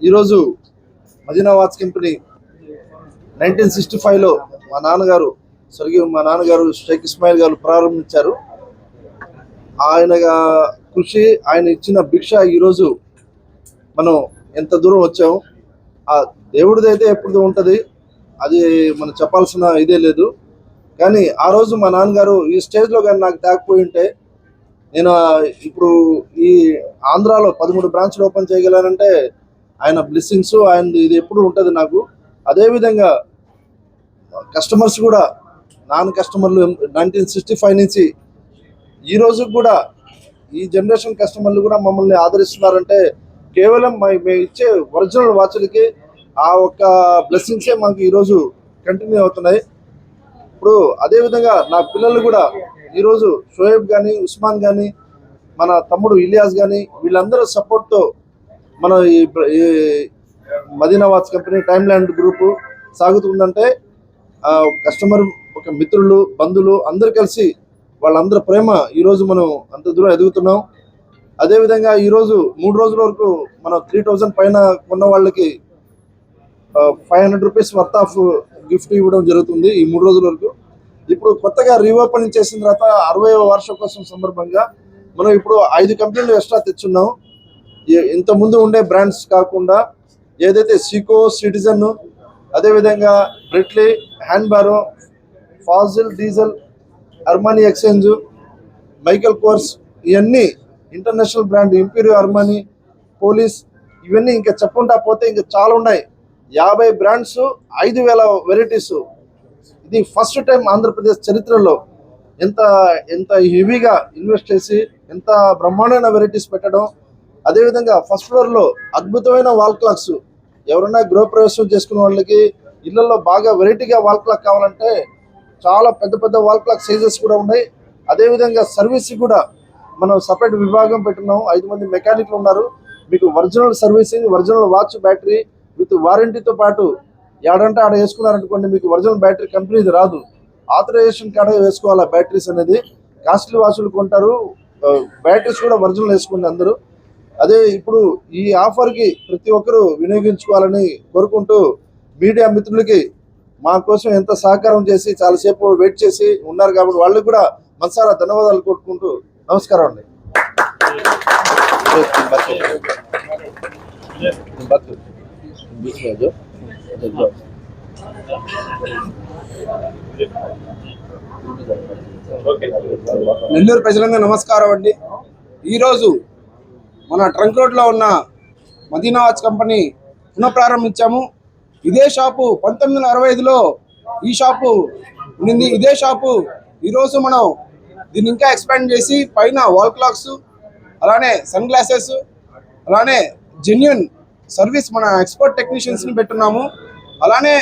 ఈరోజు Madina watch company 1965లో మా నాన్నగారు షేక్ ఇస్మాయిల్ గారు ప్రారంభించారు. ఆయన కృషి, ఆయన ఇచ్చిన భిక్ష ఈరోజు మనం ఎంత దూరం వచ్చాము. ఆ దేవుడిదైతే ఎప్పుడు ఉంటుంది, అది మనం చెప్పాల్సిన ఇదే లేదు. కానీ ఆ రోజు మా నాన్నగారు ఈ స్టేజ్లో కానీ నాకు తేకపోయి ఉంటే నేను ఇప్పుడు ఈ ఆంధ్రాలో 13 బ్రాంచ్లు ఓపెన్ చేయగలనంటే ఆయన బ్లెస్సింగ్స్, ఆయన ఇది ఎప్పుడు ఉంటుంది నాకు. అదేవిధంగా కస్టమర్స్ కూడా, నాన్ కస్టమర్లు 1965 నుంచి ఈ రోజు కూడా ఈ జనరేషన్ కస్టమర్లు కూడా మమ్మల్ని ఆదరిస్తున్నారంటే కేవలం మేము ఇచ్చే ఒరిజినల్ వాచ్లకి ఆ ఒక్క బ్లెస్సింగ్సే మాకు ఈరోజు కంటిన్యూ అవుతున్నాయి. ఇప్పుడు అదేవిధంగా నా పిల్లలు కూడా ఈరోజు షోయబ్ కానీ, ఉస్మాన్ కానీ, మన తమ్ముడు ఇలియాస్ కానీ, వీళ్ళందరూ సపోర్ట్తో మన ఈ Madina watch company time land group సాగుతుందంటే కస్టమర్, ఒక మిత్రులు, బంధువులు అందరూ కలిసి వాళ్ళందరూ ప్రేమ ఈరోజు మనం అంత దూరం ఎదుగుతున్నాం. అదేవిధంగా ఈరోజు 3 రోజుల వరకు మనం 3000 పైన కొన్న వాళ్ళకి 500 రూపీస్ వర్త్ ఆఫ్ గిఫ్ట్ ఇవ్వడం జరుగుతుంది ఈ 3 రోజుల వరకు. ఇప్పుడు కొత్తగా రీఓపెనింగ్ చేసిన తర్వాత 60వ వార్షికోత్సవం సందర్భంగా మనం ఇప్పుడు 5 కంపెనీలు ఎక్స్ట్రా తెచ్చున్నాం. ఇంత ముందు ఉండే బ్రాండ్స్ కాకుండా ఏదైతే సికో, సిటిజన్, అదేవిధంగా బ్రిట్లీ, హ్యాండ్బారో, Fossil, Diesel, Armani Exchange, Michael Kors, ఇవన్నీ international brand, Emporio Armani, Police, ఇవన్నీ ఇంకా చెప్పుకుంటా పోతే ఇంకా చాలా ఉన్నాయి. 50 బ్రాండ్స్, 5000 వెరైటీస్. ఇది ఫస్ట్ టైం ఆంధ్రప్రదేశ్ చరిత్రలో ఎంత హెవీగా ఇన్వెస్ట్ చేసి ఎంత బ్రహ్మాండమైన వెరైటీస్ పెట్టడం. అదేవిధంగా ఫస్ట్ ఫ్లోర్లో అద్భుతమైన వాల్ క్లాక్స్, ఎవరైనా గృహప్రవేశం చేసుకున్న వాళ్ళకి ఇళ్లలో బాగా వెరైటీగా వాల్ క్లాక్ కావాలంటే చాలా పెద్ద పెద్ద వాల్ క్లాక్ సైజెస్ కూడా ఉన్నాయి. అదేవిధంగా సర్వీస్ కూడా మనం సపరేట్ విభాగం పెట్టున్నాం. 5 మంది మెకానిక్లు ఉన్నారు. మీకు original servicing, original watch battery with వారంటీతో పాటు ఏడంటే ఆడ వేసుకున్నారనుకోండి, మీకు ఒరిజినల్ బ్యాటరీ కంపెనీది రాదు, ఆథరైజేషన్ కాడ వేసుకోవాలి బ్యాటరీస్ అనేది. కాస్ట్లీ వాచ్లు కొంటారు, బ్యాటరీస్ కూడా ఒరిజినల్ వేసుకోండి అందరూ. అదే ఇప్పుడు ఈ ఆఫర్కి ప్రతి ఒక్కరూ వినియోగించుకోవాలని కోరుకుంటూ, మీడియా మిత్రులకి మా కోసం ఎంత సహకారం చేసి చాలాసేపు వెయిట్ చేసి ఉన్నారు కాబట్టి వాళ్ళకి కూడా మనసారా ధన్యవాదాలు కోరుకుంటూ నమస్కారం అండి. నెల్లూరు ప్రజలంగా నమస్కారం అండి. ఈరోజు మన ట్రంక్ రోడ్లో ఉన్న మదీనా వాచ్ కంపెనీ పునఃప్రారంభించాము. ఇదే షాపు 1965లో ఈ షాపు ఉండింది. ఇదే షాపు ఈరోజు మనం దీన్ని ఇంకా ఎక్స్పాండ్ చేసి పైన వాల్ క్లాక్స్, అలానే సన్ గ్లాసెస్, అలానే జెన్యూన్ సర్వీస్ మన ఎక్స్పర్ట్ టెక్నీషియన్స్ని పెట్టున్నాము. అలానే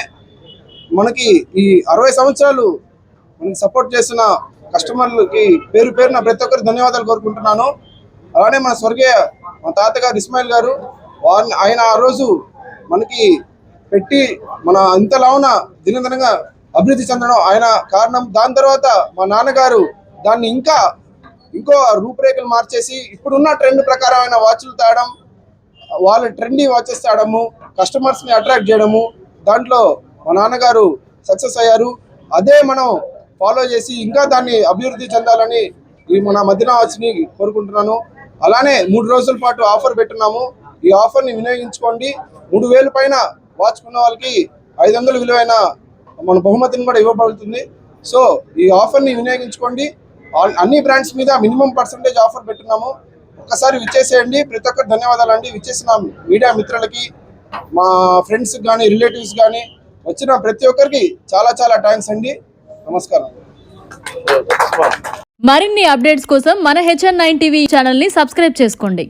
మనకి ఈ 60 సంవత్సరాలు మనకి సపోర్ట్ చేసిన కస్టమర్లకి పేరు పేరున ప్రతి ఒక్కరికి ధన్యవాదాలు కోరుకుంటున్నాను. అలానే మన స్వర్గీయ మా తాతగారు ఇస్మాయిల్ గారు, ఆయన ఆ రోజు మనకి పెట్టి మన ఇంతలా ఉన్న దినదినంగా అభివృద్ధి చెందడం ఆయన కారణం. దాని తర్వాత మా నాన్నగారు దాన్ని ఇంకో రూపురేఖలు మార్చేసి ఇప్పుడున్న ట్రెండ్ ప్రకారమైన వాచ్లు తేవడం, వాళ్ళ ట్రెండీ వాచెస్ తేవడము, కస్టమర్స్ని అట్రాక్ట్ చేయడము, దాంట్లో మా నాన్నగారు సక్సెస్ అయ్యారు. అదే మనం ఫాలో చేసి ఇంకా దాన్ని అభివృద్ధి చెందాలని ఈ మన మదీనా వాచ్ని కోరుకుంటున్నాను. అలానే 3 రోజుల పాటు ఆఫర్ పెట్టున్నాము. ఈ ఆఫర్ని వినియోగించుకోండి. 3000 పైన వాచ్ కొన్న వాళ్ళకి 500 విలువైన మన బహుమతిని కూడా ఇవ్వబడుతుంది. సో ఈ ఆఫర్ని వినియోగించుకోండి. అన్ని బ్రాండ్స్ మీద మినిమం % ఆఫర్ పెట్టున్నాము. ఒక్కసారి విచ్చేసేయండి. ప్రతి ఒక్కరు ధన్యవాదాలు అండి. విచ్చేసిన మీడియా మిత్రులకి, మా ఫ్రెండ్స్కి కానీ, రిలేటివ్స్ కానీ, వచ్చిన ప్రతి ఒక్కరికి చాలా చాలా థ్యాంక్స్ అండి. నమస్కారం. మరిన్ని అప్డేట్స్ కోసం మన HN9 టీవీ ఛానల్ని సబ్స్క్రైబ్ చేసుకోండి.